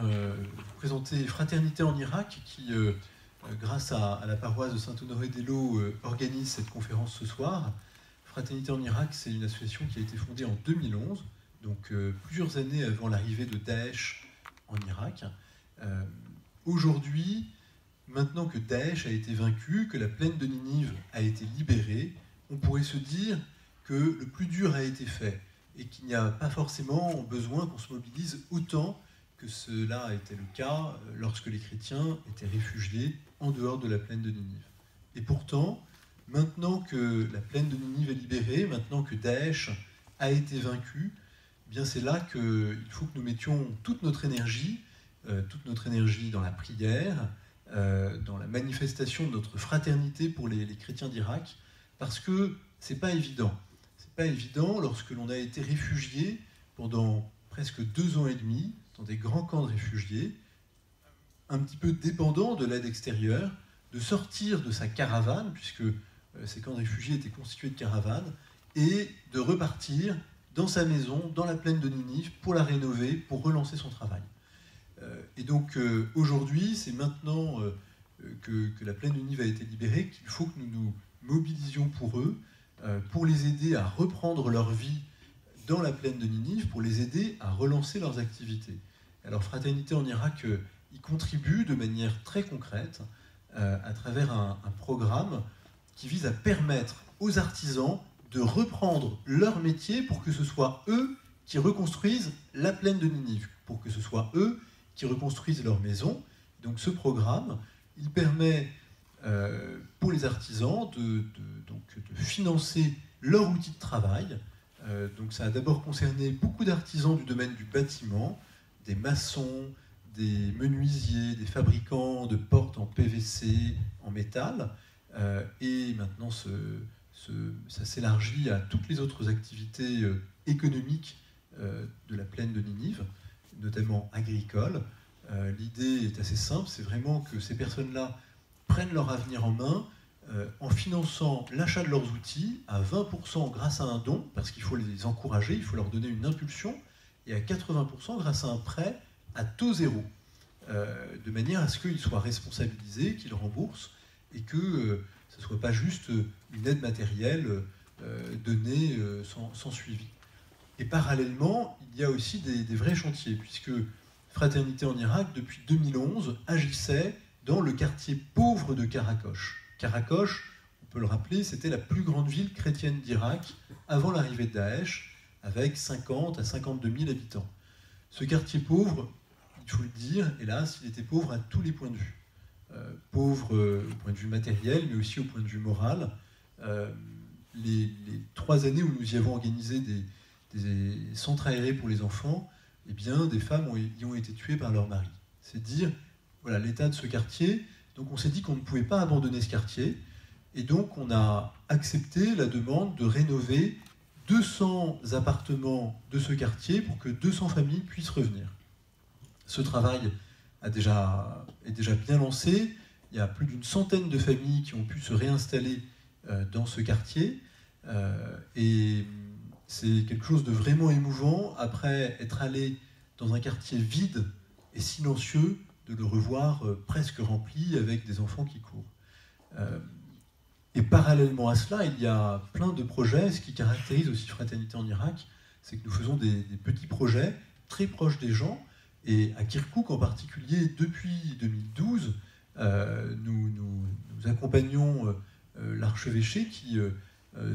vous présenter Fraternité en Irak qui, grâce à la paroisse de Saint-Honoré-d'Eylau, organise cette conférence ce soir. Fraternité en Irak, c'est une association qui a été fondée en 2011, donc plusieurs années avant l'arrivée de Daesh en Irak. Aujourd'hui, maintenant que Daesh a été vaincu, que la plaine de Ninive a été libérée, on pourrait se dire que le plus dur a été fait et qu'il n'y a pas forcément besoin qu'on se mobilise autant que cela était le cas lorsque les chrétiens étaient réfugiés en dehors de la plaine de Ninive. Et pourtant, maintenant que la plaine de Ninive est libérée, maintenant que Daesh a été vaincu, eh bien c'est là qu'il faut que nous mettions toute notre énergie dans la prière, dans la manifestation de notre fraternité pour les chrétiens d'Irak, parce que c'est pas évident. C'est pas évident lorsque l'on a été réfugié pendant presque 2 ans et demi dans des grands camps de réfugiés, un petit peu dépendant de l'aide extérieure, de sortir de sa caravane, puisque ces camps de réfugiés étaient constitués de caravanes, et de repartir dans sa maison, dans la plaine de Ninive, pour la rénover, pour relancer son travail. Et donc aujourd'hui, c'est maintenant que la plaine de Ninive a été libérée qu'il faut que nous nous mobilisions pour eux, pour les aider à reprendre leur vie dans la plaine de Ninive, pour les aider à relancer leurs activités. Alors Fraternité en Irak y contribue de manière très concrète à travers un programme qui vise à permettre aux artisans de reprendre leur métier pour que ce soit eux qui reconstruisent la plaine de Ninive, pour que ce soit eux qui reconstruisent leur maison. Donc ce programme, il permet pour les artisans de financer leur outil de travail. Donc ça a d'abord concerné beaucoup d'artisans du domaine du bâtiment, des maçons, des menuisiers, des fabricants de portes en PVC, en métal, et maintenant ça s'élargit à toutes les autres activités économiques de la plaine de Ninive, notamment agricoles. L'idée est assez simple, c'est vraiment que ces personnes-là prennent leur avenir en main en finançant l'achat de leurs outils à 20% grâce à un don, parce qu'il faut les encourager, il faut leur donner une impulsion, et à 80% grâce à un prêt à taux zéro, de manière à ce qu'ils soient responsabilisés, qu'ils remboursent, et que ce ne soit pas juste une aide matérielle donnée sans suivi. Et parallèlement, il y a aussi des vrais chantiers, puisque Fraternité en Irak, depuis 2011, agissait dans le quartier pauvre de Karakosh. Karakosh, on peut le rappeler, c'était la plus grande ville chrétienne d'Irak avant l'arrivée de Daesh, avec 50 à 52 000 habitants. Ce quartier pauvre, il faut le dire, hélas, il était pauvre à tous les points de vue. Pauvre au point de vue matériel, mais aussi au point de vue moral. Les 3 années où nous y avons organisé des centres aérés pour les enfants, eh bien, des femmes y ont été tuées par leur mari. C'est dire, voilà, l'état de ce quartier. Donc on s'est dit qu'on ne pouvait pas abandonner ce quartier, et donc on a accepté la demande de rénover 200 appartements de ce quartier pour que 200 familles puissent revenir. Ce travail est déjà bien lancé. Il y a plus d'une centaine de familles qui ont pu se réinstaller dans ce quartier, et c'est quelque chose de vraiment émouvant, après être allé dans un quartier vide et silencieux, de le revoir presque rempli avec des enfants qui courent. Et parallèlement à cela, il y a plein de projets. Ce qui caractérise aussi Fraternité en Irak, c'est que nous faisons des petits projets très proches des gens. Et à Kirkouk en particulier, depuis 2012, nous accompagnons l'archevêché qui,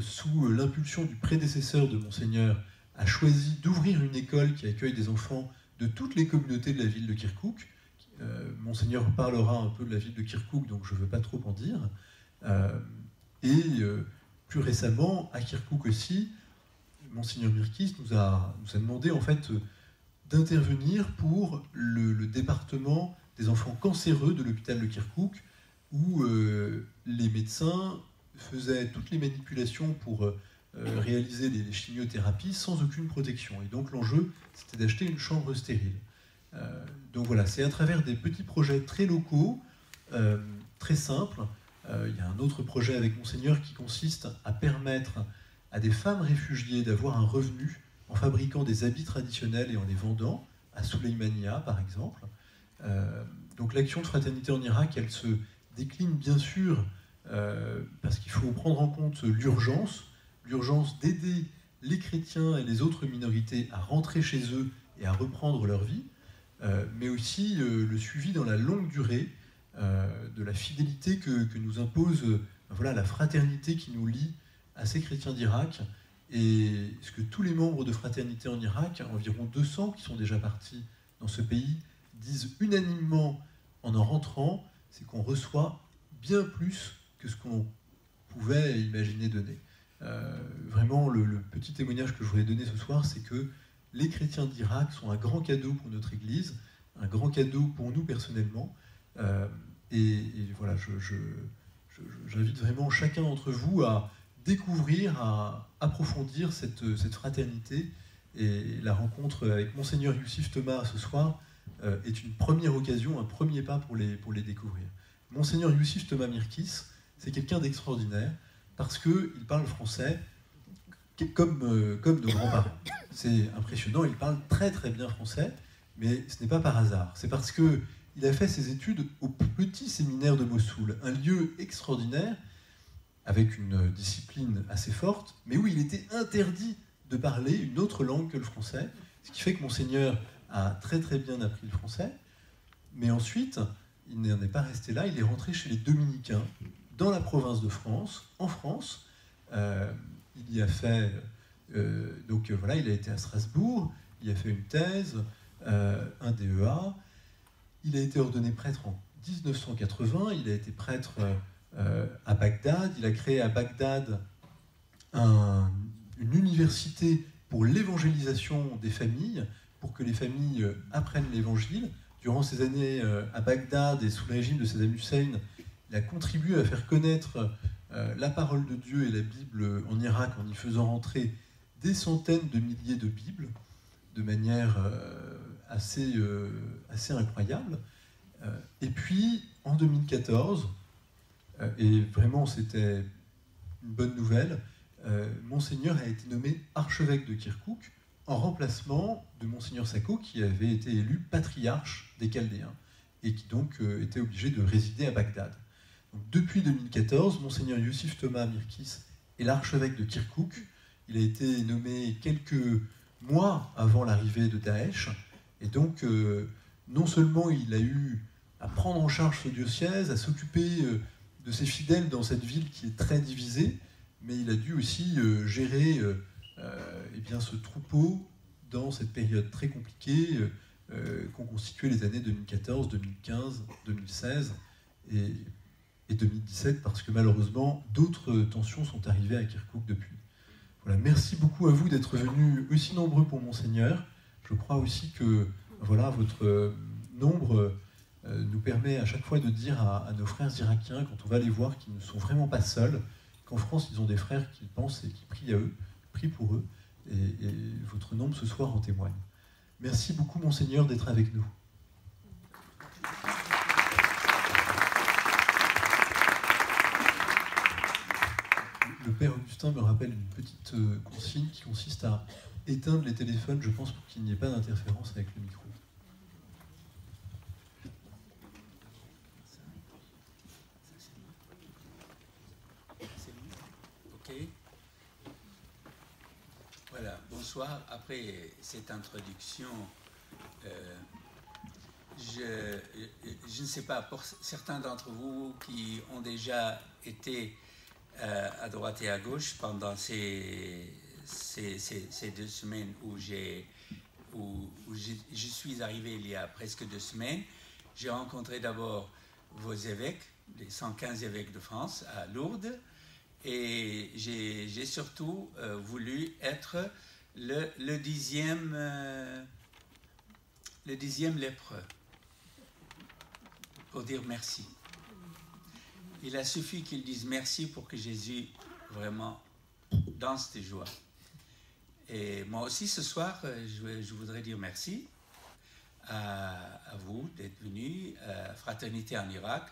sous l'impulsion du prédécesseur de Monseigneur, a choisi d'ouvrir une école qui accueille des enfants de toutes les communautés de la ville de Kirkouk. Monseigneur parlera un peu de la ville de Kirkouk, donc je ne veux pas trop en dire. Plus récemment, à Kirkouk aussi, Monseigneur Mirkis nous a demandé en fait d'intervenir pour le département des enfants cancéreux de l'hôpital de Kirkouk, où les médecins faisaient toutes les manipulations pour réaliser les chimiothérapies sans aucune protection. Et donc l'enjeu, c'était d'acheter une chambre stérile. Donc voilà, c'est à travers des petits projets très locaux, très simples. Il y a un autre projet avec Monseigneur qui consiste à permettre à des femmes réfugiées d'avoir un revenu en fabriquant des habits traditionnels et en les vendant. à Souleymania, par exemple. Donc l'action de fraternité en Irak, elle se décline bien sûr parce qu'il faut prendre en compte l'urgence d'aider les chrétiens et les autres minorités à rentrer chez eux et à reprendre leur vie, mais aussi le suivi dans la longue durée de la fidélité que nous impose voilà, la fraternité qui nous lie à ces chrétiens d'Irak. Et ce que tous les membres de fraternité en Irak, environ 200 qui sont déjà partis dans ce pays, disent unanimement en rentrant, c'est qu'on reçoit bien plus que ce qu'on pouvait imaginer donner. Vraiment, le petit témoignage que je voudrais donner ce soir, c'est que les chrétiens d'Irak sont un grand cadeau pour notre Église, un grand cadeau pour nous personnellement. Et voilà, j'invite vraiment chacun d'entre vous à découvrir, à approfondir cette fraternité. Et la rencontre avec Monseigneur Youssif Thomas ce soir est une première occasion, un premier pas pour les découvrir. Monseigneur Youssif Thomas Mirkis, c'est quelqu'un d'extraordinaire parce qu'il parle français comme nos grands-parents. C'est impressionnant, il parle très très bien français, mais ce n'est pas par hasard. C'est parce qu'il a fait ses études au petit séminaire de Mossoul, un lieu extraordinaire, avec une discipline assez forte, mais où il était interdit de parler une autre langue que le français, ce qui fait que Monseigneur a très très bien appris le français, mais ensuite, il n'en est pas resté là, il est rentré chez les Dominicains, dans la province de France, en France. Il y a fait, voilà, il a été à Strasbourg, il a fait une thèse, un DEA, il a été ordonné prêtre en 1980, il a été prêtre à Bagdad, il a créé à Bagdad une université pour l'évangélisation des familles, pour que les familles apprennent l'évangile. Durant ces années à Bagdad et sous le régime de Saddam Hussein, il a contribué à faire connaître la parole de Dieu et la Bible en Irak en y faisant rentrer des centaines de milliers de Bibles de manière assez incroyable. Et puis, en 2014, et vraiment c'était une bonne nouvelle, Monseigneur a été nommé archevêque de Kirkouk en remplacement de Monseigneur Sako qui avait été élu patriarche des Chaldéens et qui donc était obligé de résider à Bagdad. Donc, depuis 2014, Monseigneur Youssif Thomas Mirkis est l'archevêque de Kirkouk. Il a été nommé quelques mois avant l'arrivée de Daesh et donc non seulement il a eu à prendre en charge ce diocèse, à s'occuper de ses fidèles dans cette ville qui est très divisée, mais il a dû aussi gérer eh bien, ce troupeau dans cette période très compliquée qu'ont constitué les années 2014, 2015, 2016 et 2017, parce que malheureusement, d'autres tensions sont arrivées à Kirkouk depuis. Voilà, merci beaucoup à vous d'être venus aussi nombreux pour Monseigneur. Je crois aussi que voilà, votre nombre nous permet à chaque fois de dire à nos frères irakiens, quand on va les voir, qu'ils ne sont vraiment pas seuls, qu'en France, ils ont des frères qui pensent et qui prient à eux, prient pour eux, et votre nombre ce soir en témoigne. Merci beaucoup, Monseigneur, d'être avec nous. Le Père Augustin me rappelle une petite consigne qui consiste à éteindre les téléphones, je pense, pour qu'il n'y ait pas d'interférence avec le micro. Voilà, bonsoir. Après cette introduction, je ne sais pas, pour certains d'entre vous qui ont déjà été à droite et à gauche pendant ces 2 semaines où je suis arrivé il y a presque 2 semaines, j'ai rencontré d'abord vos évêques, les 115 évêques de France à Lourdes, et j'ai surtout voulu être le dixième lépreux pour dire merci. Il a suffi qu'ils disent merci pour que Jésus vraiment danse de joie. Et moi aussi ce soir, je voudrais dire merci à vous d'être venus, à Fraternité en Irak,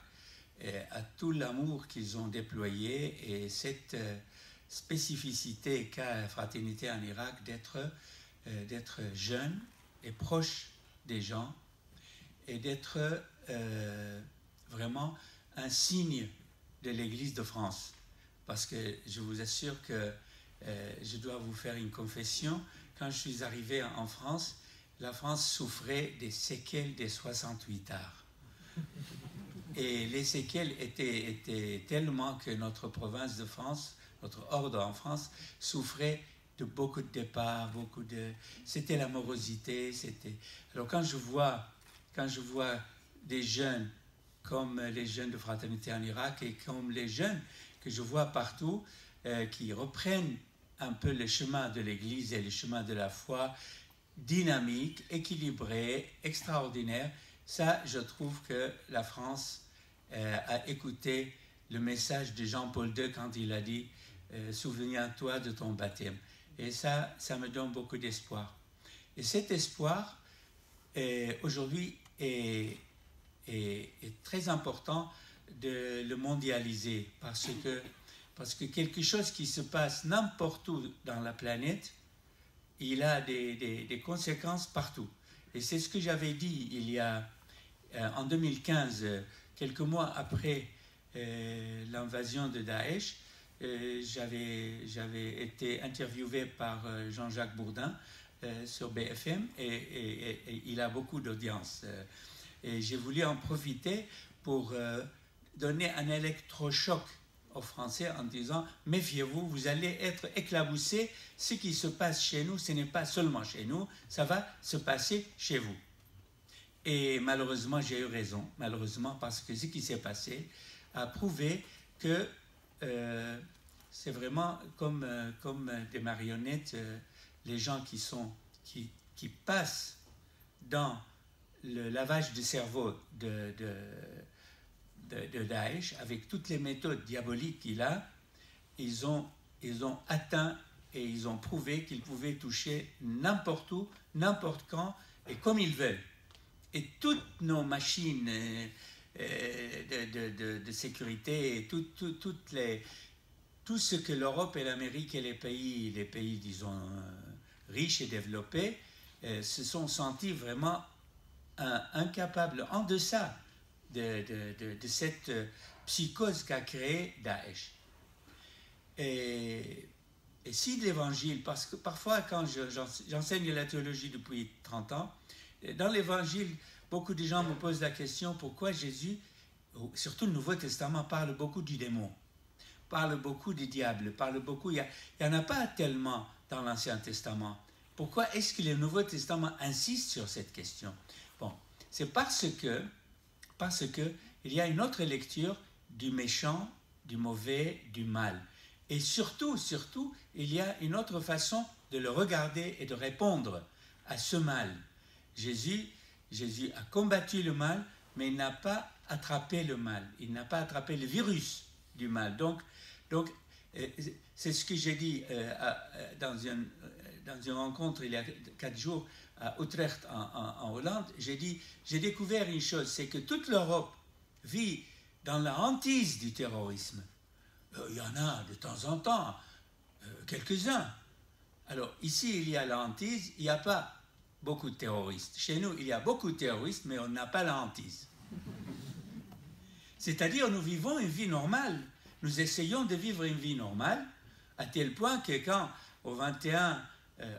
et à tout l'amour qu'ils ont déployé et cette spécificité qu'a Fraternité en Irak d'être jeune et proche des gens et d'être vraiment un signe de l'Église de France. Parce que je vous assure que je dois vous faire une confession. Quand je suis arrivé en France, la France souffrait des séquelles des 68 arts. Et les séquelles étaient tellement que notre province de France, notre ordre en France, souffrait de beaucoup de départs, c'était la morosité. Alors quand je vois des jeunes comme les jeunes de Fraternité en Irak et comme les jeunes que je vois partout qui reprennent un peu le chemin de l'Église et le chemin de la foi, dynamique, équilibré, extraordinaire, ça, je trouve que la France a écouté le message de Jean-Paul II quand il a dit « Souviens-toi de ton baptême ». Et ça me donne beaucoup d'espoir. Et cet espoir, aujourd'hui, est très important de le mondialiser parce que quelque chose qui se passe n'importe où dans la planète, il a des conséquences partout. Et c'est ce que j'avais dit il y a, en 2015, quelques mois après l'invasion de Daesh, j'avais été interviewé par Jean-Jacques Bourdin sur BFM et il a beaucoup d'audience. Et j'ai voulu en profiter pour donner un électrochoc aux Français en disant « Méfiez-vous, vous allez être éclaboussés. Ce qui se passe chez nous, ce n'est pas seulement chez nous, ça va se passer chez vous. » Et malheureusement, j'ai eu raison. Malheureusement, parce que ce qui s'est passé a prouvé que c'est vraiment comme des marionnettes, les gens qui passent dans le lavage du cerveau de Daesh, avec toutes les méthodes diaboliques qu'il a, ils ont atteint et ils ont prouvé qu'ils pouvaient toucher n'importe où, n'importe quand et comme ils veulent. Et toutes nos machines de sécurité, et tout ce que l'Europe et l'Amérique et les pays disons, riches et développés se sont sentis vraiment incapables, en deçà de cette psychose qu'a créée Daesh. Et si l'Évangile, parce que parfois quand j'enseigne la théologie depuis 30 ans, dans l'Évangile, beaucoup de gens me posent la question pourquoi Jésus, surtout le Nouveau Testament, parle beaucoup du démon, parle beaucoup du diable, il n'y en a pas tellement dans l'Ancien Testament. Pourquoi est-ce que le Nouveau Testament insiste sur cette question? Bon, c'est parce que il y a une autre lecture du méchant, du mauvais, du mal. Et surtout, il y a une autre façon de le regarder et de répondre à ce mal. Jésus a combattu le mal, mais il n'a pas attrapé le mal. Il n'a pas attrapé le virus du mal. Donc c'est ce que j'ai dit dans une rencontre il y a 4 jours à Utrecht en Hollande. J'ai dit, j'ai découvert une chose, c'est que toute l'Europe vit dans la hantise du terrorisme. Il y en a de temps en temps, quelques-uns. Alors ici, il y a la hantise, il n'y a pas beaucoup de terroristes. Chez nous, il y a beaucoup de terroristes, mais on n'a pas la hantise. C'est-à-dire, nous vivons une vie normale. Nous essayons de vivre une vie normale, à tel point que quand, au 21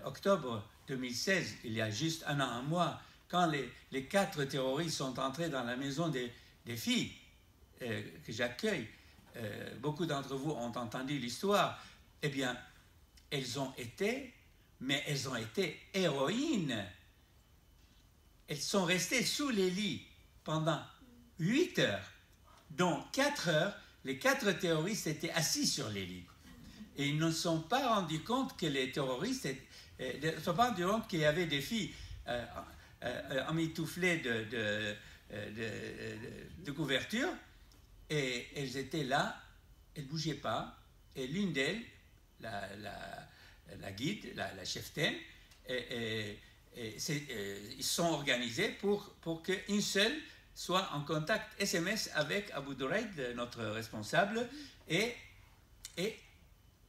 octobre 2016, il y a juste un mois, quand les 4 terroristes sont entrés dans la maison des filles que j'accueille, beaucoup d'entre vous ont entendu l'histoire, eh bien, elles ont été héroïnes. Elles sont restées sous les lits pendant 8 heures, dont 4 heures, les 4 terroristes étaient assis sur les lits. Et ils ne se sont pas rendus compte que les terroristes ne se sont pas rendus compte qu'il y avait des filles emmitouflées de couverture, et elles étaient là, elles ne bougeaient pas, et l'une d'elles, la guide, la cheftaine, ils se sont organisés pour qu'une seule soit en contact SMS avec Abu Douraid, notre responsable, et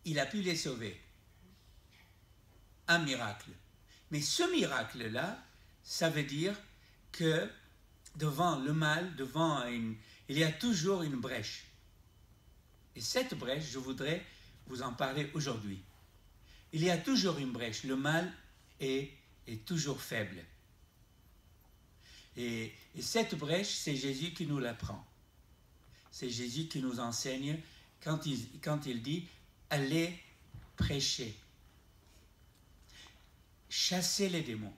il a pu les sauver. Un miracle. Mais ce miracle-là ça veut dire que devant le mal, il y a toujours une brèche. Et cette brèche, je voudrais vous en parler aujourd'hui. Il y a toujours une brèche. Le mal est toujours faible. Et cette brèche, c'est Jésus qui nous l'apprend. C'est Jésus qui nous enseigne quand il dit « Allez prêcher, chassez les démons. »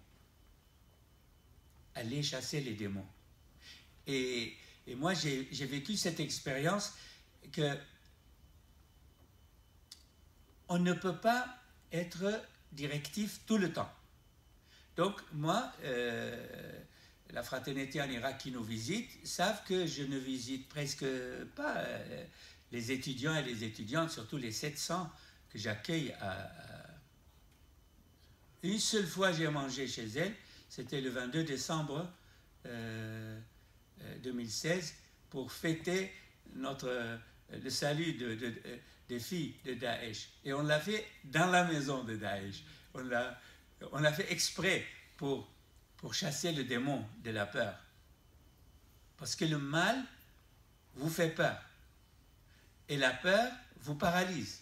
Allez chasser les démons. Et moi, j'ai vécu cette expérience que on ne peut pas être directif tout le temps. Donc, moi, la fraternité en Irak qui nous visite savent que je ne visite presque pas les étudiants et les étudiantes, surtout les 700 que j'accueille. Une seule fois, j'ai mangé chez elle, c'était le 22 décembre 2016, pour fêter le salut des filles de Daesh. Et on l'a fait dans la maison de Daesh. On l'a fait exprès pour chasser le démon de la peur. Parce que le mal vous fait peur. Et la peur vous paralyse.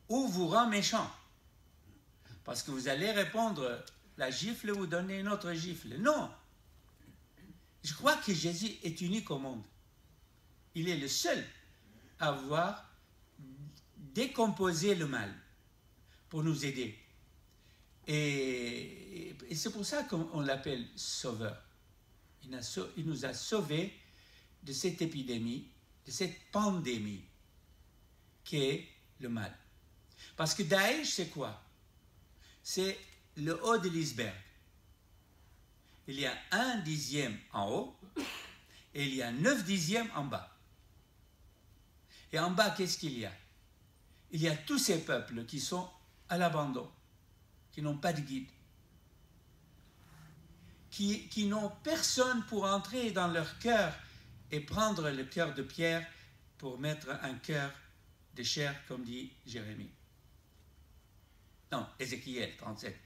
Ou vous rend méchant. Parce que vous allez répondre la gifle ou donner une autre gifle. Non. Je crois que Jésus est unique au monde. Il est le seul à avoir décomposé le mal pour nous aider. Et c'est pour ça qu'on l'appelle Sauveur. Il nous a sauvés de cette épidémie, de cette pandémie qui est le mal. Parce que Daesh, c'est quoi? C'est le haut de l'iceberg. Il y a 1/10 en haut et il y a 9/10 en bas. Et en bas, qu'est-ce qu'il y a? Il y a tous ces peuples qui sont à l'abandon, qui n'ont pas de guide, qui n'ont personne pour entrer dans leur cœur et prendre le cœur de pierre pour mettre un cœur de chair, comme dit Jérémie. Non, Ézéchiel 37.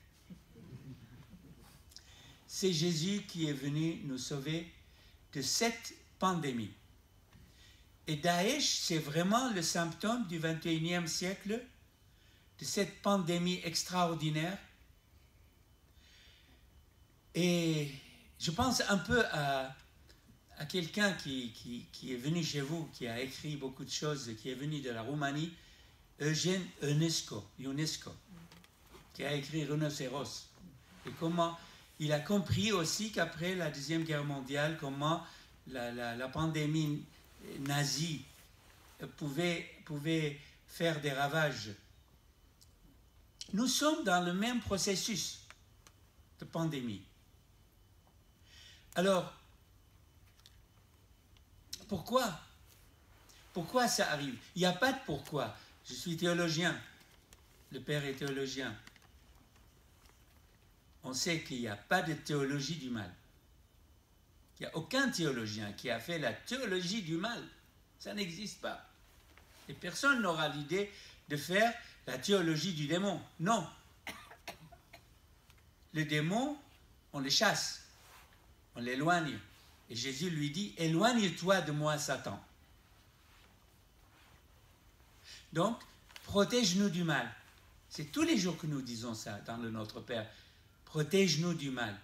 C'est Jésus qui est venu nous sauver de cette pandémie. Et Daesh, c'est vraiment le symptôme du 21e siècle, de cette pandémie extraordinaire. Et je pense un peu à quelqu'un qui est venu chez vous, qui a écrit beaucoup de choses, qui est venu de la Roumanie, Eugène Ionesco, qui a écrit Rhinocéros. Et comment il a compris aussi qu'après la Deuxième Guerre mondiale, comment la pandémie nazie pouvait faire des ravages. Nous sommes dans le même processus de pandémie. Alors, pourquoi? Pourquoi ça arrive? Il n'y a pas de pourquoi. Je suis théologien. Le père est théologien. On sait qu'il n'y a pas de théologie du mal. Il n'y a aucun théologien qui a fait la théologie du mal. Ça n'existe pas. Et personne n'aura l'idée de faire la théologie du démon. Non. Le démon, on le chasse. On l'éloigne. Et Jésus lui dit, éloigne-toi de moi, Satan. Donc, protège-nous du mal. C'est tous les jours que nous disons ça dans le Notre Père. Protège-nous du mal.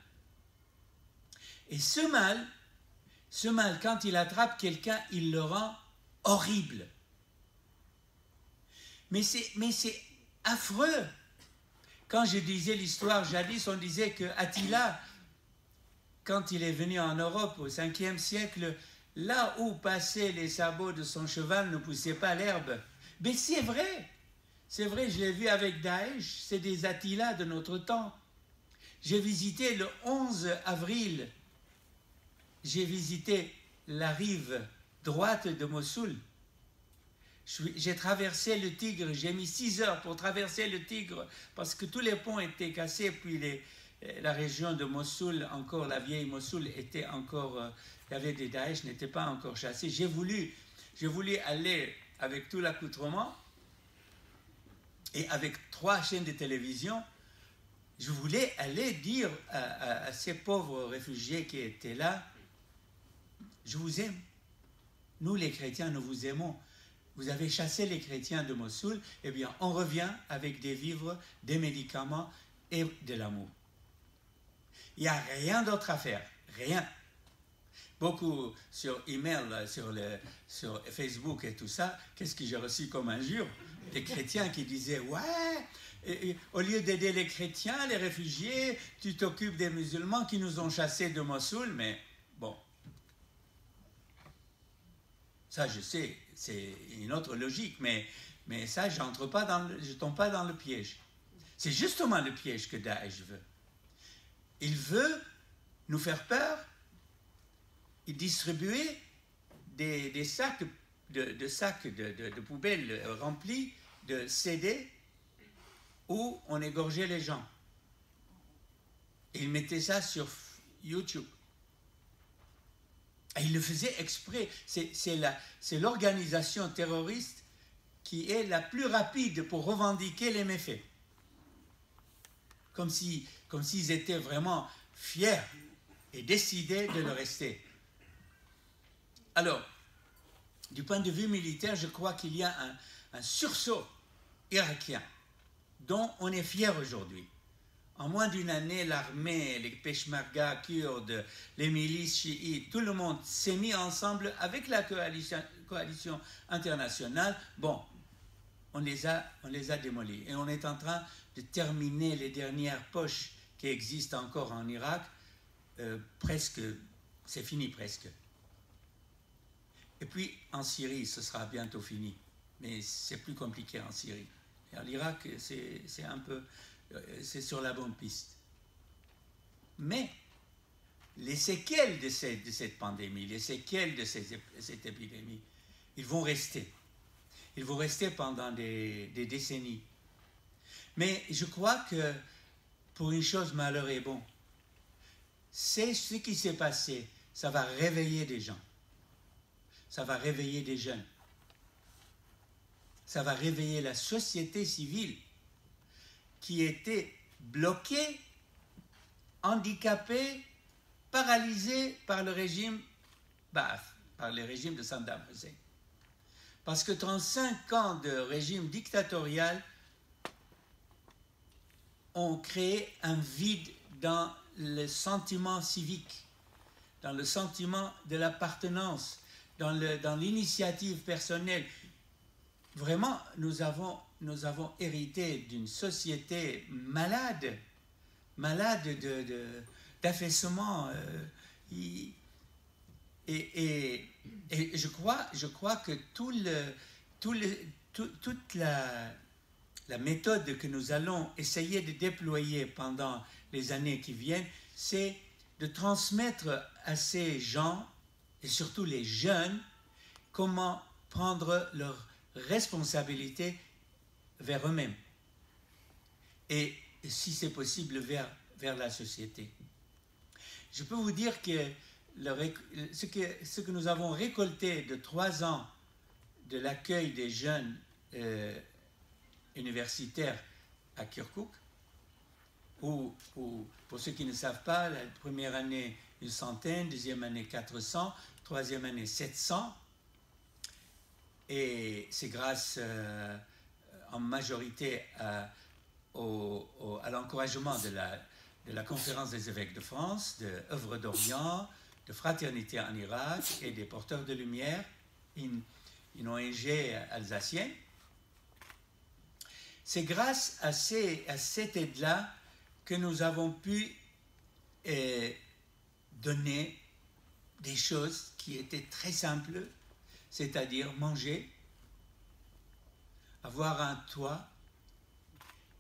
Et ce mal, quand il attrape quelqu'un, il le rend horrible. Mais c'est affreux. Quand je disais l'histoire jadis, on disait que Attila, quand il est venu en Europe au 5e siècle, là où passaient les sabots de son cheval ne poussaient pas l'herbe. Mais c'est vrai, je l'ai vu avec Daesh, c'est des Attila de notre temps. J'ai visité le 11 avril, j'ai visité la rive droite de Mossoul. J'ai traversé le Tigre, j'ai mis 6 heures pour traverser le Tigre parce que tous les ponts étaient cassés, puis la région de Mossoul, encore la vieille Mossoul, était encore, il y avait des Daesh, n'étaient pas encore chassés. J'ai voulu aller avec tout l'accoutrement et avec 3 chaînes de télévision. je voulais aller dire à ces pauvres réfugiés qui étaient là, je vous aime. Nous, les chrétiens, nous vous aimons. Vous avez chassé les chrétiens de Mossoul, eh bien, on revient avec des vivres, des médicaments et de l'amour. Il n'y a rien d'autre à faire, rien. Beaucoup sur email, sur Facebook et tout ça, qu'est-ce que j'ai reçu comme injure? Des chrétiens qui disaient, ouais, au lieu d'aider les chrétiens, les réfugiés, tu t'occupes des musulmans qui nous ont chassés de Mossoul, mais bon. Ça, je sais, c'est une autre logique, mais ça, je ne tombe pas dans le piège. C'est justement le piège que Daesh veut. Il veut nous faire peur et distribuer des sacs de poubelles remplis de CD où on égorgeait les gens. Et il mettait ça sur YouTube. Et il le faisait exprès. C'est l'organisation terroriste qui est la plus rapide pour revendiquer les méfaits. Comme s'ils étaient vraiment fiers et décidés de le rester. Alors, du point de vue militaire, je crois qu'il y a un sursaut irakien dont on est fier aujourd'hui. En moins d'une année, l'armée, les peshmerga kurdes, les milices chiites, tout le monde s'est mis ensemble avec la coalition internationale. Bon, on les a démolis. Et on est en train de terminer les dernières poches qui existent encore en Irak. Presque, c'est fini presque. Et puis en Syrie, ce sera bientôt fini. Mais c'est plus compliqué en Syrie. Et en Irak, c'est un peu... c'est sur la bonne piste. Mais les séquelles de cette pandémie, les séquelles de cette épidémie, ils vont rester. Ils vont rester pendant des décennies. Mais je crois que pour une chose, malheur est bon. C'est ce qui s'est passé. Ça va réveiller des gens. Ça va réveiller des jeunes. Ça va réveiller la société civile qui était bloquée, handicapée, paralysée par le régime Baath, par le régime de Saddam Hussein. Parce que 35 ans de régime dictatorial ont créé un vide dans le sentiment civique, dans le sentiment de l'appartenance, dans l'initiative personnelle. Vraiment, nous avons hérité d'une société malade d'affaissement. Et je crois que toute la méthode que nous allons essayer de déployer pendant les années qui viennent, c'est de transmettre à ces gens, et surtout les jeunes, comment prendre leur responsabilité vers eux-mêmes et si c'est possible vers la société. Je peux vous dire que ce que nous avons récolté de 3 ans de l'accueil des jeunes universitaires à Kirkuk, où pour ceux qui ne savent pas, la première année 100, deuxième année 400, troisième année 700, et c'est grâce en majorité à l'encouragement de la Conférence des évêques de France, de Œuvre d'Orient, de Fraternité en Irak et des Porteurs de Lumière, une ONG alsacienne. C'est grâce à cette aide-là que nous avons pu donner des choses qui étaient très simples, c'est-à-dire manger, avoir un toit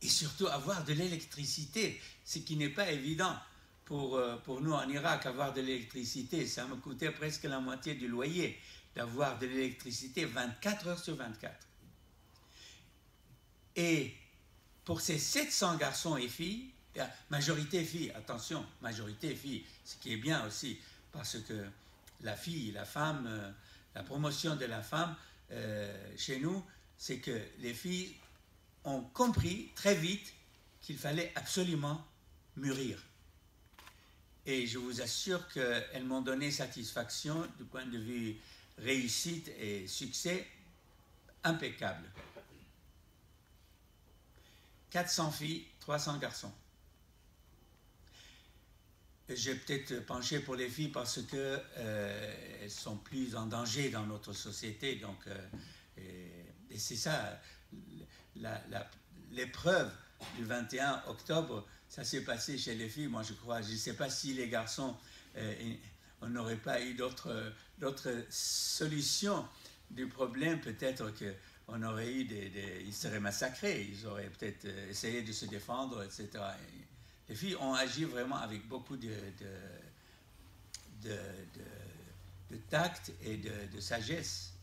et surtout avoir de l'électricité, ce qui n'est pas évident pour nous en Irak. Avoir de l'électricité, ça me coûtait presque la moitié du loyer, d'avoir de l'électricité 24 heures sur 24. Et pour ces 700 garçons et filles, majorité filles, attention, majorité filles, ce qui est bien aussi, parce que la fille, la femme, la promotion de la femme chez nous, c'est que les filles ont compris très vite qu'il fallait absolument mûrir. Et je vous assure qu'elles m'ont donné satisfaction du point de vue réussite et succès impeccable. 400 filles, 300 garçons. J'ai peut-être penché pour les filles parce que elles sont plus en danger dans notre société. Donc, et c'est ça, l'épreuve du 21 octobre, ça s'est passé chez les filles, moi je crois. Je ne sais pas si les garçons, on n'aurait pas eu d'autres solutions du problème. Peut-être qu'on aurait eu ils seraient massacrés, ils auraient peut-être essayé de se défendre, etc. Les filles ont agi vraiment avec beaucoup de tact et de sagesse.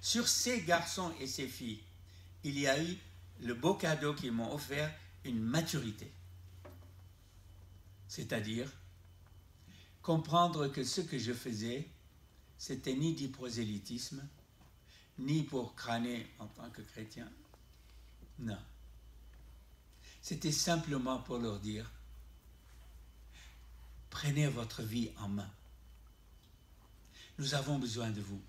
Sur ces garçons et ces filles, il y a eu le beau cadeau qu'ils m'ont offert, une maturité. C'est-à-dire comprendre que ce que je faisais, c'était ni du prosélytisme, ni pour crâner en tant que chrétien. Non. C'était simplement pour leur dire, prenez votre vie en main. Nous avons besoin de vous.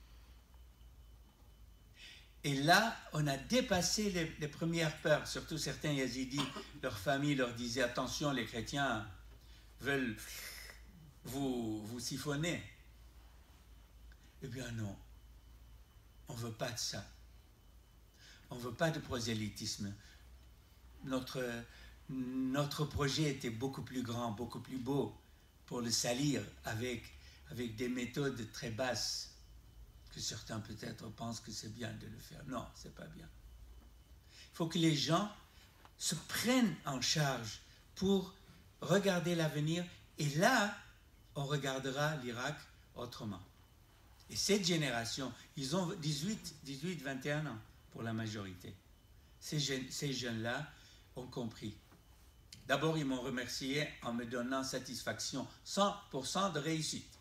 Et là, on a dépassé les premières peurs. Surtout certains Yazidis, leur famille leur disait, attention, les chrétiens veulent vous siphonner. Eh bien non, on ne veut pas de ça. On ne veut pas de prosélytisme. Notre projet était beaucoup plus grand, beaucoup plus beau pour le salir avec des méthodes très basses que certains peut-être pensent que c'est bien de le faire. Non, c'est pas bien. Il faut que les gens se prennent en charge pour regarder l'avenir et là, on regardera l'Irak autrement. Et cette génération, ils ont 18, 21 ans pour la majorité. Ces jeunes-là ont compris. D'abord, ils m'ont remercié en me donnant satisfaction, 100% de réussite.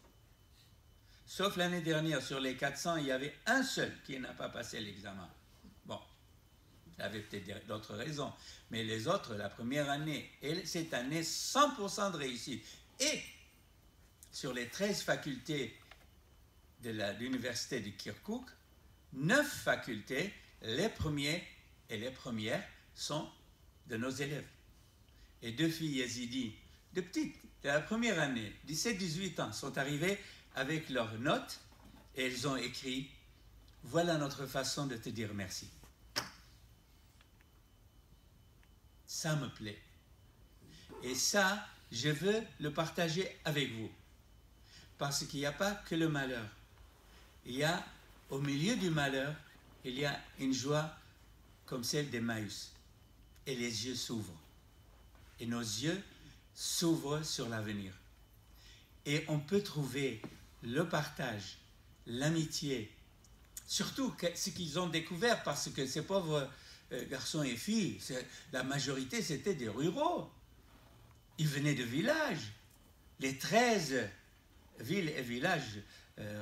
Sauf l'année dernière, sur les 400, il y avait un seul qui n'a pas passé l'examen. Bon, il y avait peut-être d'autres raisons, mais les autres, la première année et cette année, 100% de réussite. Et sur les 13 facultés de l'université de Kirkouk, 9 facultés, les premiers et les premières sont de nos élèves. Et 2 filles yazidis, de petites, de la première année, 17-18 ans, sont arrivées avec leurs notes et elles ont écrit « Voilà notre façon de te dire merci ». Ça me plaît. Et ça, je veux le partager avec vous. Parce qu'il n'y a pas que le malheur. Il y a, au milieu du malheur, il y a une joie comme celle d'Emmaüs. Et les yeux s'ouvrent. Et nos yeux s'ouvrent sur l'avenir. Et on peut trouver le partage, l'amitié, surtout ce qu'ils ont découvert, parce que ces pauvres garçons et filles, la majorité c'était des ruraux. Ils venaient de villages. Les 13 villes et villages,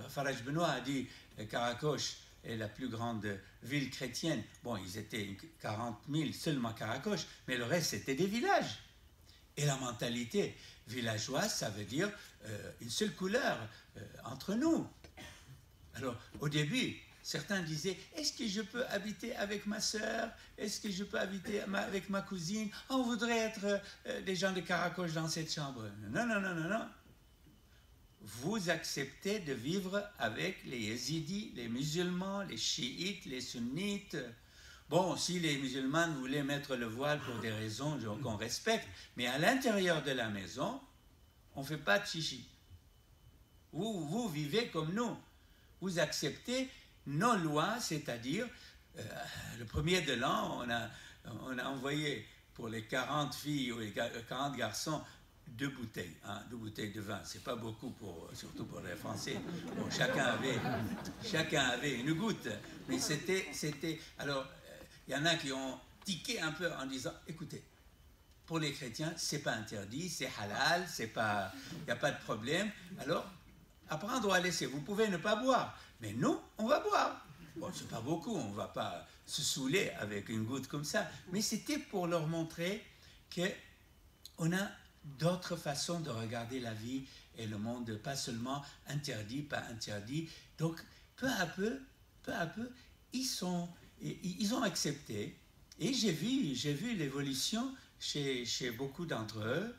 Faraj Benoît a dit Karakosh est la plus grande ville chrétienne. Bon, ils étaient 40 000 seulement Karakosh, mais le reste c'était des villages. Et la mentalité villageoise, ça veut dire une seule couleur entre nous. Alors, au début, certains disaient, est-ce que je peux habiter avec ma sœur? Est-ce que je peux habiter avec ma cousine? On voudrait être des gens de Karakosh dans cette chambre. Non, non, non, non, non. Vous acceptez de vivre avec les yézidis, les musulmans, les chiites, les sunnites. Bon, si les musulmans voulaient mettre le voile pour des raisons qu'on respecte, mais à l'intérieur de la maison, on ne fait pas de chichi. Vous vivez comme nous. Vous acceptez nos lois, c'est-à-dire, le premier de l'an, on a envoyé pour les 40 filles ou les 40 garçons 2 bouteilles, 2 bouteilles de vin. C'est pas beaucoup, surtout pour les Français. Bon, chacun avait une goutte. Mais c'était alors, il y en a qui ont tiqué un peu en disant, écoutez, pour les chrétiens, c'est pas interdit, c'est halal, il n'y a pas de problème. Alors, apprendre à laisser. Vous pouvez ne pas boire, mais nous, on va boire. Bon, c'est pas beaucoup, on ne va pas se saouler avec une goutte comme ça, mais c'était pour leur montrer qu'on a d'autres façons de regarder la vie et le monde, pas seulement interdit, pas interdit. Donc, peu à peu, ils ont accepté. Et j'ai vu l'évolution chez beaucoup d'entre eux.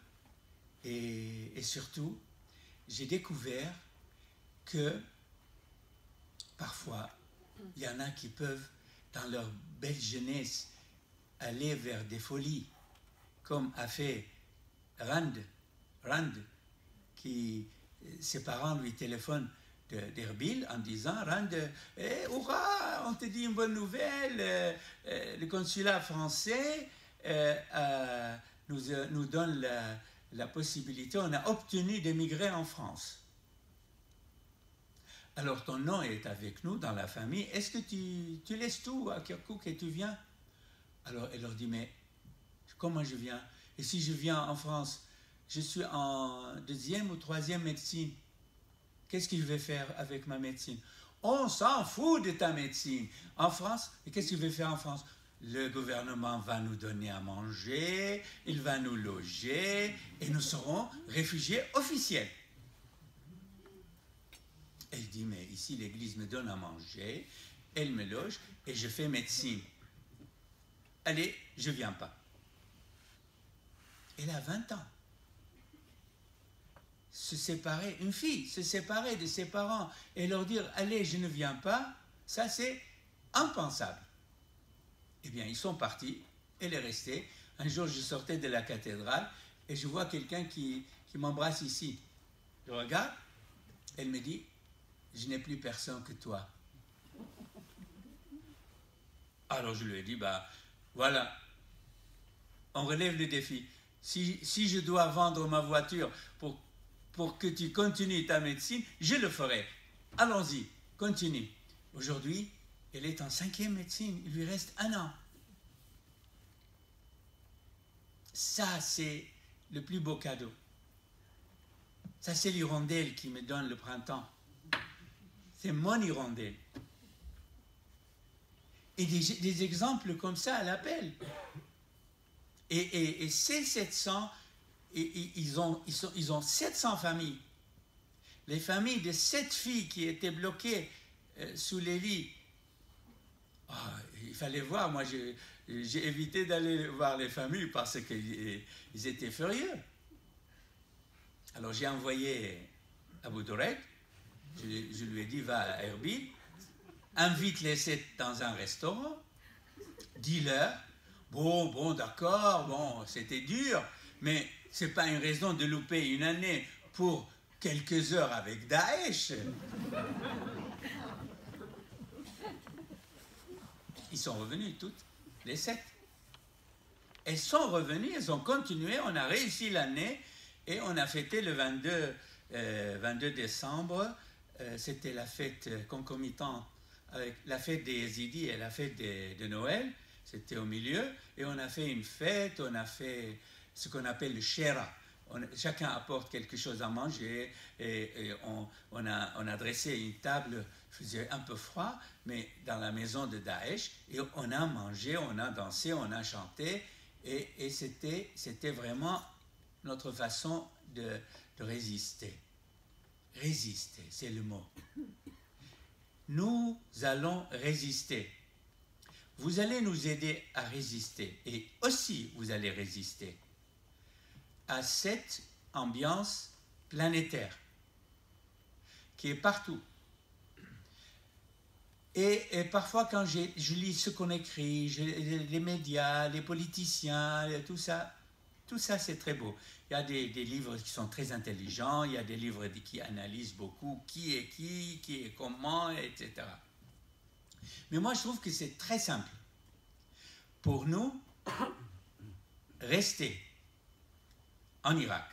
Et surtout, j'ai découvert que parfois, il y en a qui peuvent, dans leur belle jeunesse, aller vers des comme a fait Rand, qui ses parents lui téléphonent d'Erbil en disant Rand, hurrah, on te dit une bonne nouvelle, le consulat français nous donne la possibilité, on a obtenu d'émigrer en France. Alors ton nom est avec nous dans la famille, est-ce que tu laisses tout à Kirkuk et tu viens? Alors elle leur dit, mais comment je viens? Et si je viens en France, je suis en 2e ou 3e médecine. Qu'est-ce que je vais faire avec ma médecine? On s'en fout de ta médecine. En France, et qu'est-ce que je vais faire en France? Le gouvernement va nous donner à manger, il va nous loger, et nous serons réfugiés officiels. Elle dit, mais ici l'Église me donne à manger, elle me loge, et je fais médecine. Allez, je ne viens pas. Elle a 20 ans. Une fille, se séparer de ses parents et leur dire « Allez, je ne viens pas », ça c'est impensable. Eh bien, ils sont partis, elle est restée. Un jour, je sortais de la cathédrale et je vois quelqu'un qui m'embrasse ici. Je regarde, elle me dit « Je n'ai plus personne que toi ». Alors je lui ai dit « Bah, voilà, on relève le défi. Si je dois vendre ma voiture pour que tu continues ta médecine, je le ferai. Allons-y, continue. » Aujourd'hui, elle est en 5e médecine, il lui reste 1 an. Ça, c'est le plus beau cadeau. Ça, c'est l'hirondelle qui me donne le printemps. C'est mon hirondelle. Et des exemples comme ça à l'appel. Et ces 700, ils ont 700 familles. Les familles de 7 filles qui étaient bloquées sous les lits. Oh, il fallait voir, moi j'ai évité d'aller voir les familles parce qu'ils étaient furieux. Alors j'ai envoyé Abu Dorek, je lui ai dit va à Erbil, invite les 7 dans un restaurant, dis-leur, bon d'accord, bon c'était dur, mais c'est pas une raison de louper une année pour quelques heures avec Daesh. Ils sont revenus toutes, les 7. Elles sont revenues, elles ont continué, on a réussi l'année et on a fêté le 22 décembre. C'était la fête concomitante avec la fête des Yazidis et la fête de Noël. C'était au milieu et on a fait une fête, on a fait ce qu'on appelle le shera. Chacun apporte quelque chose à manger et on a dressé une table. Il faisait un peu froid, mais dans la maison de Daesh, et on a mangé, on a dansé, on a chanté, et c'était vraiment notre façon de résister. Résister, c'est le mot. Nous allons résister. Vous allez nous aider à résister, et aussi vous allez résister à cette ambiance planétaire qui est partout. Et parfois, quand je lis ce qu'on écrit, les médias, les politiciens, tout ça c'est très beau. Il y a des livres qui sont très intelligents, il y a des livres qui analysent beaucoup qui est comment, etc. Mais moi, je trouve que c'est très simple. Pour nous, rester en Irak,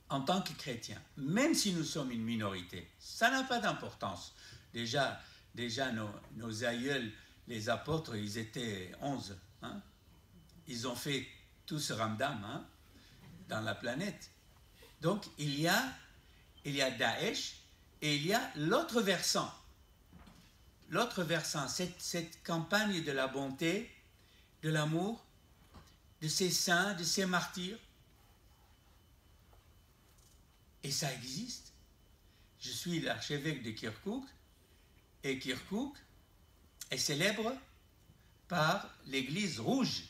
en tant que chrétiens, même si nous sommes une minorité, ça n'a pas d'importance. Déjà nos aïeuls, les apôtres, ils étaient 11. Hein? Ils ont fait tout ce ramdam dans la planète. Donc, il y a Daesh et il y a l'autre versant. l'autre versant, cette campagne de la bonté, de l'amour, de ces saints, de ces martyrs. Et ça existe. Je suis l'archevêque de Kirkuk, et Kirkuk est célèbre par l'église rouge.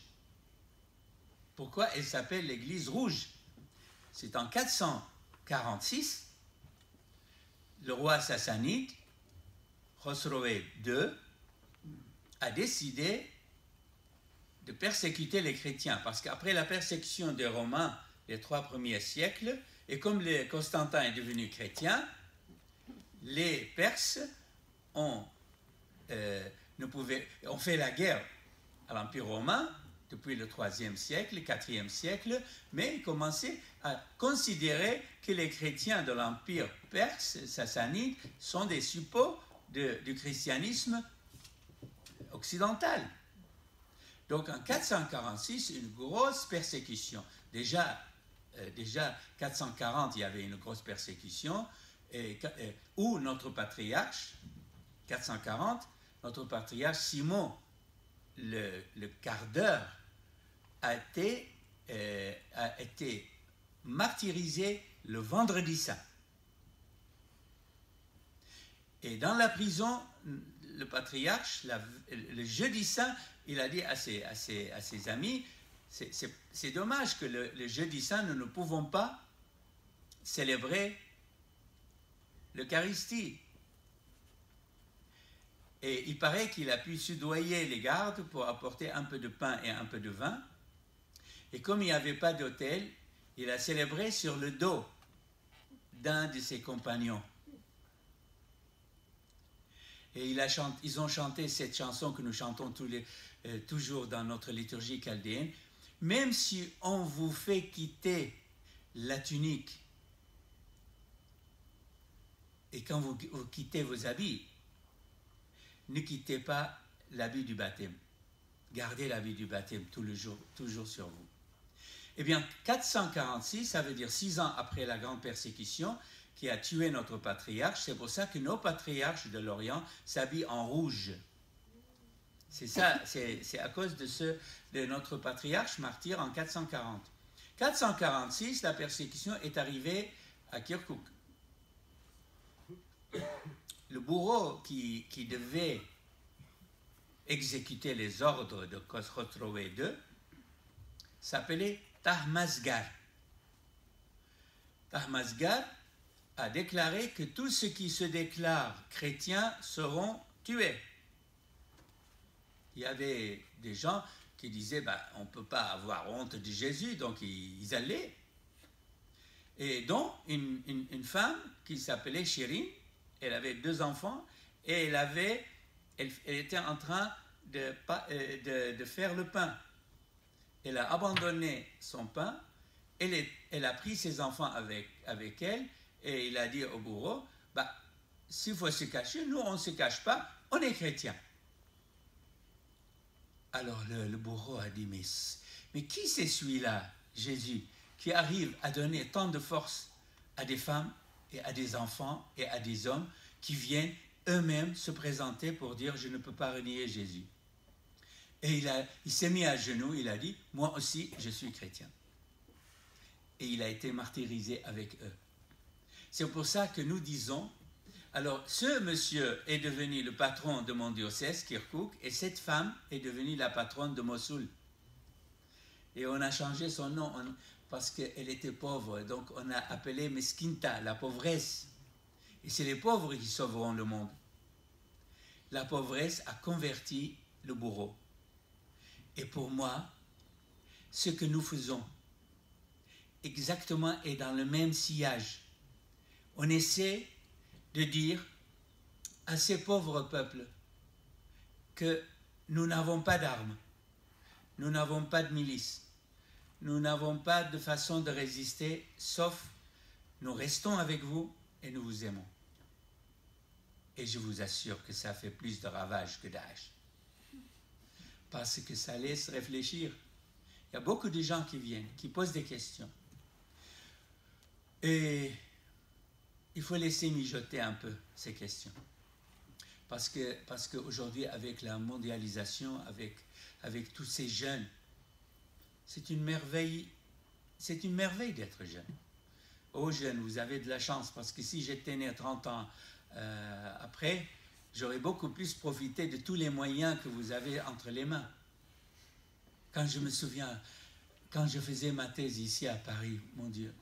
Pourquoi elle s'appelle l'église rouge? C'est en 446, le roi sassanide, Khosroé II, a décidé de persécuter les chrétiens, parce qu'après la persécution des Romains les 3 premiers siècles, et comme Constantin est devenu chrétien, les Perses ont fait la guerre à l'Empire romain depuis le 3e siècle, 4e siècle, mais ils commençaient à considérer que les chrétiens de l'Empire perse, sassanide, sont des suppôts du christianisme occidental. Donc en 446, une grosse persécution. Déjà 440, il y avait une grosse persécution, où notre patriarche, 440, notre patriarche Simon le quart d'heure a été martyrisé le vendredi saint. Et dans la prison, le patriarche, le jeudi saint, il a dit à ses amis, c'est dommage que le jeudi saint, nous ne pouvons pas célébrer l'Eucharistie. Et il paraît qu'il a pu soudoyer les gardes pour apporter un peu de pain et un peu de vin. Et comme il n'y avait pas d'autel, il a célébré sur le dos d'un de ses compagnons. Et ils ont chanté cette chanson que nous chantons toujours dans notre liturgie chaldéenne. Même si on vous fait quitter la tunique, et quand vous quittez vos habits, ne quittez pas l'habit du baptême. Gardez l'habit du baptême toujours sur vous. Eh bien, 446, ça veut dire 6 ans après la grande persécution qui a tué notre patriarche. C'est pour ça que nos patriarches de l'Orient s'habillent en rouge. C'est ça, c'est à cause de notre patriarche martyr en 440. 446, la persécution est arrivée à Kirkuk. Le bourreau qui devait exécuter les ordres de Khosroé II s'appelait Tahmasgar. Tahmasgar a déclaré que tous ceux qui se déclarent chrétiens seront tués. Il y avait des gens qui disaient on ne peut pas avoir honte de Jésus, donc ils allaient. Et donc une femme qui s'appelait Shirin, elle avait 2 enfants et elle était en train de faire le pain. Elle a abandonné son pain, elle a pris ses enfants avec elle et il a dit au bourreau, s'il faut se cacher, nous on ne se cache pas, on est chrétiens. Alors le bourreau a dit, mais qui c'est celui-là, Jésus, qui arrive à donner tant de force à des femmes et à des enfants et à des hommes qui viennent eux-mêmes se présenter pour dire « je ne peux pas renier Jésus ». Et il s'est mis à genoux, il a dit « moi aussi, je suis chrétien ». Et il a été martyrisé avec eux. C'est pour ça que nous disons, alors ce monsieur est devenu le patron de mon diocèse, Kirkuk, et cette femme est devenue la patronne de Mossoul. Et on a changé son nom parce qu'elle était pauvre, donc on a appelé Meskinta, la pauvresse. Et c'est les pauvres qui sauveront le monde. La pauvresse a converti le bourreau. Et pour moi, ce que nous faisons exactement est dans le même sillage. On essaie de dire à ces pauvres peuples que nous n'avons pas d'armes, nous n'avons pas de milices, nous n'avons pas de façon de résister, sauf nous restons avec vous et nous vous aimons. Et je vous assure que ça fait plus de ravages que Daesh. Parce que ça laisse réfléchir. Il y a beaucoup de gens qui viennent, qui posent des questions. Et il faut laisser mijoter un peu ces questions. Parce qu'aujourd'hui, avec la mondialisation, avec tous ces jeunes, c'est une merveille d'être jeune. Oh jeunes, vous avez de la chance, parce que si j'étais né 30 ans après, j'aurais beaucoup plus profité de tous les moyens que vous avez entre les mains. Quand je me souviens, quand je faisais ma thèse ici à Paris, mon Dieu,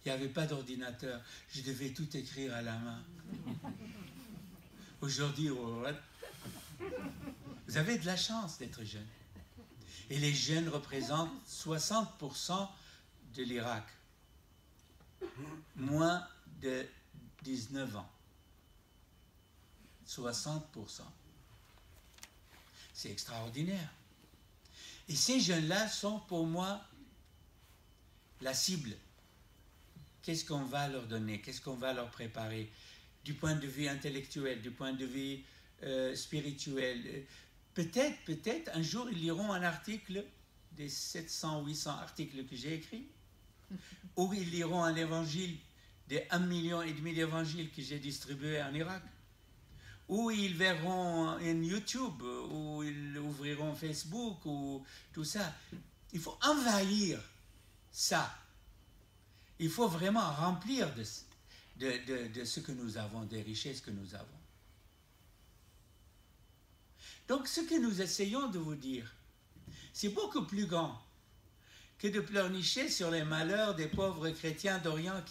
il n'y avait pas d'ordinateur, je devais tout écrire à la main. Aujourd'hui, vous avez de la chance d'être jeune. Et les jeunes représentent 60% de l'Irak. Moins de 19 ans. 60%. C'est extraordinaire. Et ces jeunes-là sont pour moi la cible. Qu'est-ce qu'on va leur donner? Qu'est-ce qu'on va leur préparer? Du point de vue intellectuel, du point de vue spirituel. Peut-être, un jour, ils liront un article des 700, 800 articles que j'ai écrits, ou ils liront un évangile des 1,5 million d'évangiles que j'ai distribués en Irak, ou ils verront un YouTube, ou ils ouvriront Facebook, ou tout ça. Il faut envahir ça. Il faut vraiment remplir de ce que nous avons, des richesses que nous avons. Donc, ce que nous essayons de vous dire, c'est beaucoup plus grand que de pleurnicher sur les malheurs des pauvres chrétiens d'Orient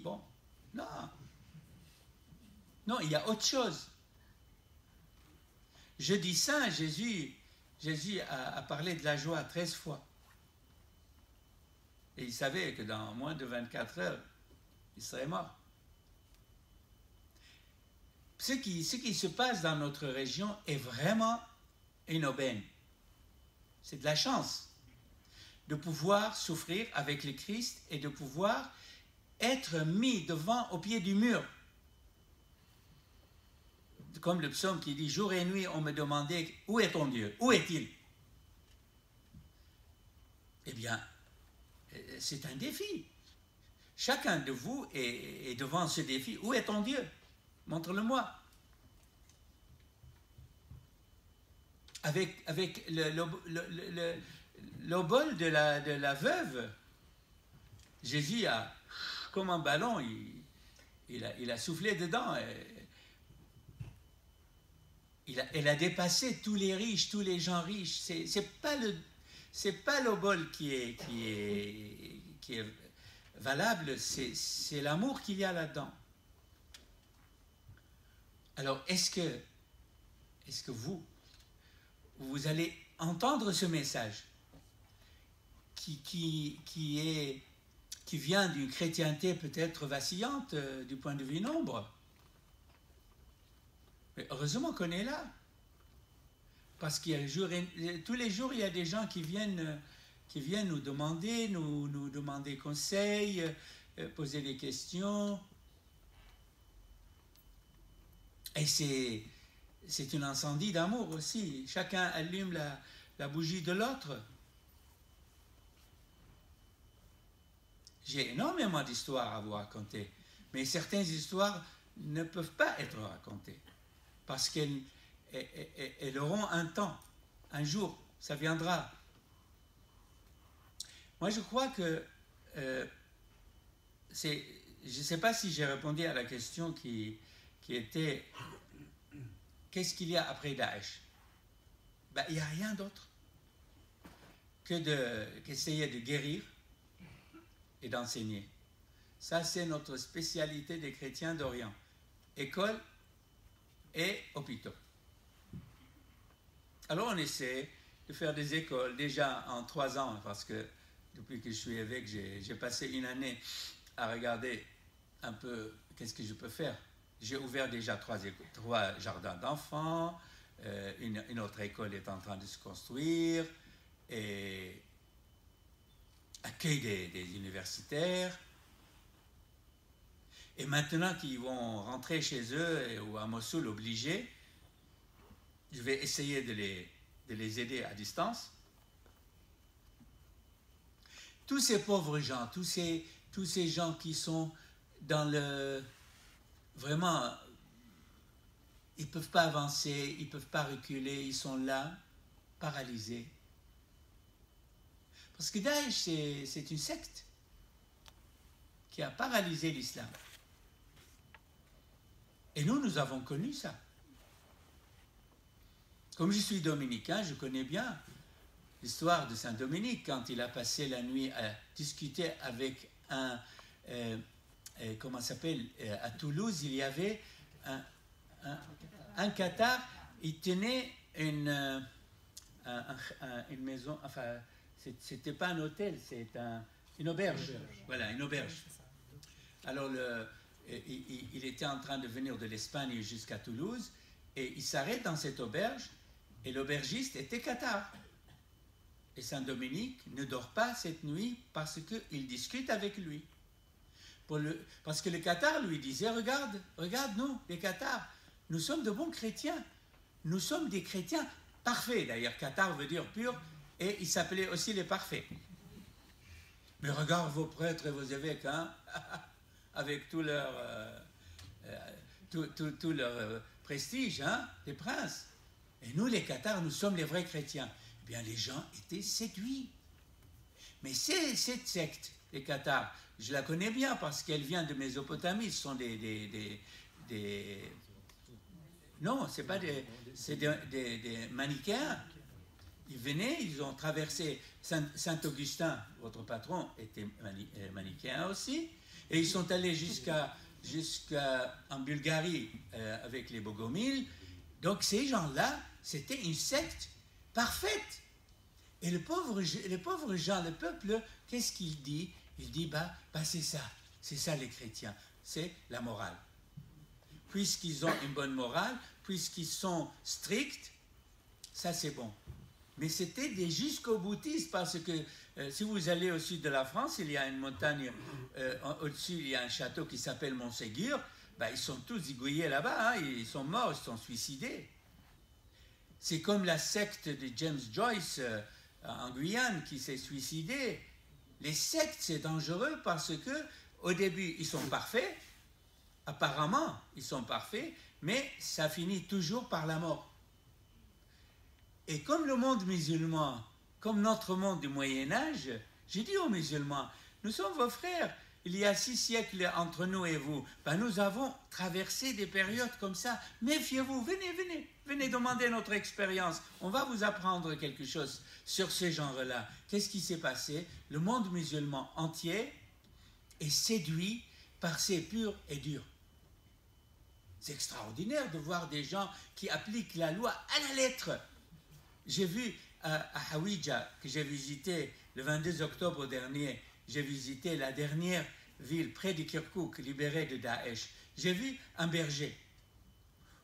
bon, non. Non, il y a autre chose. Jeudi Saint, Jésus a parlé de la joie 13 fois. Et il savait que dans moins de 24 heures, il serait mort. Ce qui se passe dans notre région est vraiment une aubaine. C'est de la chance de pouvoir souffrir avec le Christ et de pouvoir être mis devant au pied du mur. Comme le psaume qui dit « Jour et nuit, on me demandait « Où est ton Dieu? Où est-il » Eh bien, c'est un défi. Chacun de vous est devant ce défi. Où est ton Dieu? Montre-le-moi. Avec l'obole de la veuve, Jésus a, comme un ballon, il a soufflé dedans. Elle a dépassé tous les riches, tous les gens riches. C'est pas l'obole qui est valable, c'est l'amour qu'il y a là-dedans. Alors, est-ce que vous allez entendre ce message qui vient d'une chrétienté peut-être vacillante du point de vue nombre? Mais heureusement qu'on est là. Parce qu'il y a tous les jours, il y a des gens qui viennent nous demander conseil, poser des questions. Et c'est un incendie d'amour aussi. Chacun allume la bougie de l'autre. J'ai énormément d'histoires à vous raconter. Mais certaines histoires ne peuvent pas être racontées. Parce qu'elles auront un temps, un jour, ça viendra. Moi, je crois que je ne sais pas si j'ai répondu à la question qui était qu'est-ce qu'il y a après Daesh? Ben, il n'y a rien d'autre qu'essayer de guérir et d'enseigner. Ça, c'est notre spécialité des chrétiens d'Orient. École et hôpitaux. Alors on essaie de faire des écoles déjà en 3 ans, parce que depuis que je suis évêque, j'ai passé une année à regarder un peu qu'est-ce que je peux faire. J'ai ouvert déjà 3 jardins d'enfants, une autre école est en train de se construire, et accueil des universitaires. Et maintenant qu'ils vont rentrer chez eux ou à Mossoul obligés, je vais essayer de les aider à distance. Tous ces pauvres gens, tous ces gens qui sont dans vraiment ils ne peuvent pas avancer, ils ne peuvent pas reculer, ils sont là, paralysés. Parce que Daesh, c'est une secte qui a paralysé l'islam. Et nous avons connu ça. Comme je suis dominicain, je connais bien l'histoire de Saint Dominique, quand il a passé la nuit à discuter avec comment ça s'appelle, à Toulouse, il y avait un Qatar, il tenait une maison, enfin, c'était pas un hôtel, c'est une auberge. Voilà, une auberge. Alors, il était en train de venir de l'Espagne jusqu'à Toulouse, et il s'arrête dans cette auberge, et l'aubergiste était Qatar. Et Saint-Dominique ne dort pas cette nuit parce qu'il discute avec lui. Parce que le Qatar lui disait, regarde nous, les Qatars, nous sommes de bons chrétiens. Nous sommes des chrétiens parfaits. D'ailleurs, Qatar veut dire pur, et ils s'appelaient aussi les parfaits. Mais regarde vos prêtres et vos évêques, hein, avec tout leur prestige, hein, les princes. Et nous, les Qatars, nous sommes les vrais chrétiens. Eh bien, les gens étaient séduits. Mais cette secte, les Qatars, je la connais bien parce qu'elle vient de Mésopotamie. Ce sont non, c'est pas c'est des manichéens. Ils venaient, ils ont traversé Saint-Augustin, votre patron était manichéen aussi, et ils sont allés jusqu'en Bulgarie avec les Bogomiles. Donc ces gens-là, c'était une secte parfaite. Et le pauvre Jean, le peuple, qu'est-ce qu'il dit? Il dit, c'est ça les chrétiens, c'est la morale. Puisqu'ils ont une bonne morale, puisqu'ils sont stricts, ça c'est bon. Mais c'était des jusqu'au-boutistes, parce que si vous allez au sud de la France, il y a une montagne, au-dessus il y a un château qui s'appelle Montségur, ils sont tous zigouillés là-bas, hein, ils sont morts, ils sont suicidés. C'est comme la secte de James Joyce en Guyane qui s'est suicidé. Les sectes, c'est dangereux parce que au début, ils sont parfaits, apparemment, ils sont parfaits, mais ça finit toujours par la mort. Et comme le monde musulman, comme notre monde du Moyen-Âge, j'ai dit aux musulmans, nous sommes vos frères. Il y a 6 siècles entre nous et vous. Nous avons traversé des périodes comme ça. Méfiez-vous, venez demander notre expérience. On va vous apprendre quelque chose sur ce genre-là. Qu'est-ce qui s'est passé? Le monde musulman entier est séduit par ces purs et durs. C'est extraordinaire de voir des gens qui appliquent la loi à la lettre. J'ai vu à Hawija, que j'ai visité le 22 octobre dernier, j'ai visité la dernière ville près de Kirkouk, libérée de Daesh. J'ai vu un berger.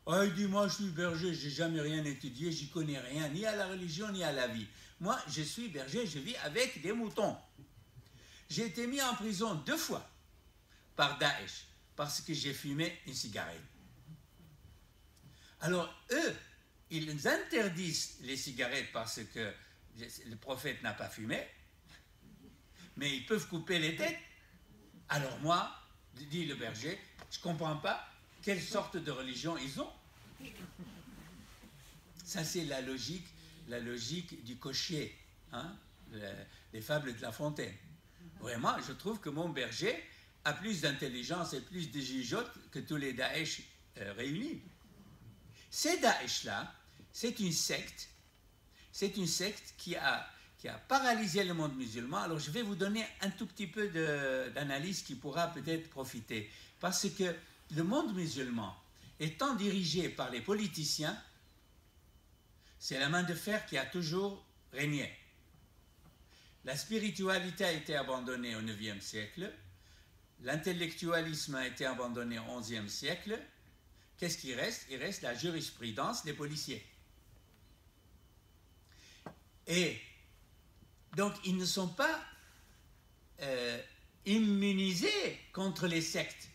Oh, il dit, moi je suis berger, je n'ai jamais rien étudié, j'y connais rien, ni à la religion, ni à la vie. Moi, je suis berger, je vis avec des moutons. J'ai été mis en prison 2 fois par Daesh, parce que j'ai fumé une cigarette. Alors, eux, ils interdisent les cigarettes parce que le prophète n'a pas fumé, mais ils peuvent couper les têtes. Alors moi, dit le berger, je ne comprends pas quelle sorte de religion ils ont. Ça, c'est la logique du cocher, hein, les fables de La Fontaine. Vraiment, je trouve que mon berger a plus d'intelligence et plus de jugeote que tous les Daesh réunis. Ces Daesh-là, c'est une secte qui a paralysé le monde musulman. Alors je vais vous donner un tout petit peu d'analyse qui pourra peut-être profiter. Parce que le monde musulman, étant dirigé par les politiciens, c'est la main de fer qui a toujours régné. La spiritualité a été abandonnée au IXe siècle, l'intellectualisme a été abandonné au XIe siècle. Qu'est-ce qui reste? Il reste la jurisprudence des policiers. Et donc, ils ne sont pas immunisés contre les sectes.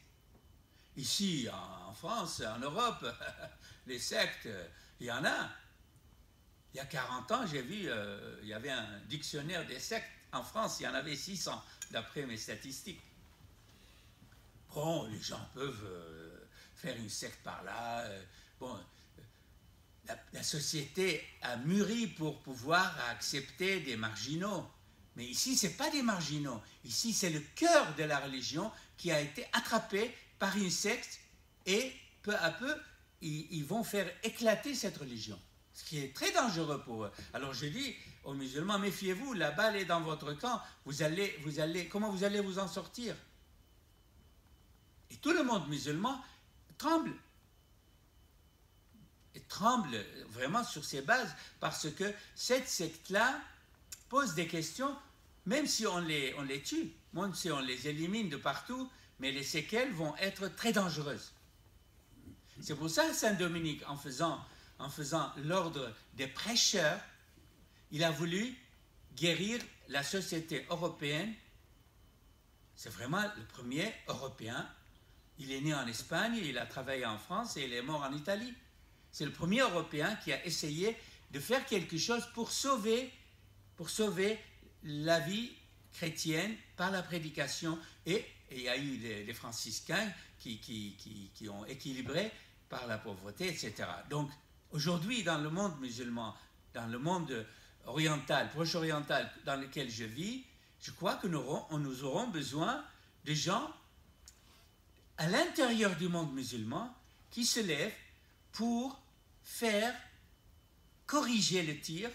Ici, en France, en Europe, les sectes, il y en a. Il y a 40 ans, j'ai vu, il y avait un dictionnaire des sectes. En France, il y en avait 600, d'après mes statistiques. Bon, les gens peuvent faire une secte par là, bon, la société a mûri pour pouvoir accepter des marginaux. Mais ici, ce n'est pas des marginaux. Ici, c'est le cœur de la religion qui a été attrapé par une secte et peu à peu, ils vont faire éclater cette religion. Ce qui est très dangereux pour eux. Alors je dis aux musulmans, méfiez-vous, la balle est dans votre camp. Comment vous allez vous en sortir? Et tout le monde musulman tremble. Et tremble vraiment sur ses bases parce que cette secte-là pose des questions, même si on les tue, même si on les élimine de partout, mais les séquelles vont être très dangereuses. C'est pour ça que Saint Dominique, en faisant l'ordre des prêcheurs, il a voulu guérir la société européenne. C'est vraiment le premier Européen. Il est né en Espagne, il a travaillé en France et il est mort en Italie. C'est le premier Européen qui a essayé de faire quelque chose pour sauver la vie chrétienne par la prédication. Et il y a eu les franciscains qui ont équilibré par la pauvreté, etc. Donc, aujourd'hui, dans le monde musulman, dans le monde oriental, proche-oriental dans lequel je vis, je crois que nous aurons besoin de gens à l'intérieur du monde musulman qui se lèvent pour faire corriger le tir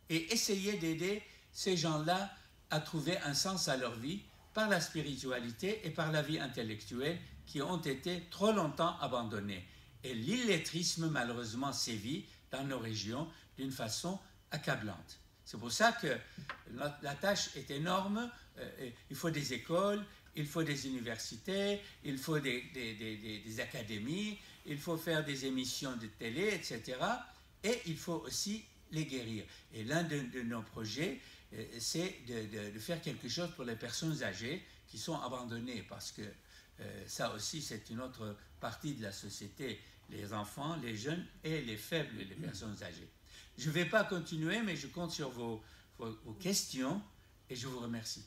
et essayer d'aider ces gens-là à trouver un sens à leur vie par la spiritualité et par la vie intellectuelle qui ont été trop longtemps abandonnés. Et l'illettrisme, malheureusement, sévit dans nos régions d'une façon accablante. C'est pour ça que la tâche est énorme. Il faut des écoles, il faut des universités, il faut des académies, il faut faire des émissions de télé, etc. Et il faut aussi les guérir. Et l'un de nos projets, c'est de faire quelque chose pour les personnes âgées qui sont abandonnées, parce que ça aussi, c'est une autre partie de la société, les enfants, les jeunes et les faibles, les personnes âgées. Je ne vais pas continuer, mais je compte sur vos questions et je vous remercie.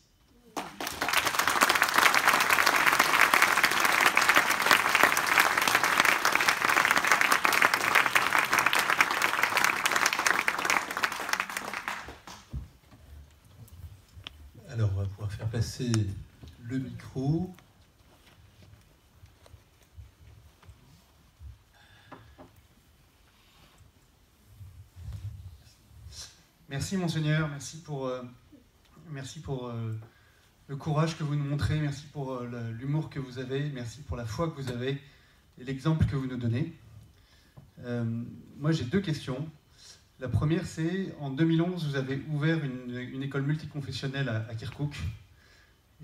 Alors, on va pouvoir faire passer le micro. Merci Monseigneur, merci pour le courage que vous nous montrez, merci pour l'humour que vous avez, merci pour la foi que vous avez et l'exemple que vous nous donnez. Moi j'ai deux questions. La première c'est, en 2011, vous avez ouvert une école multiconfessionnelle à Kirkuk,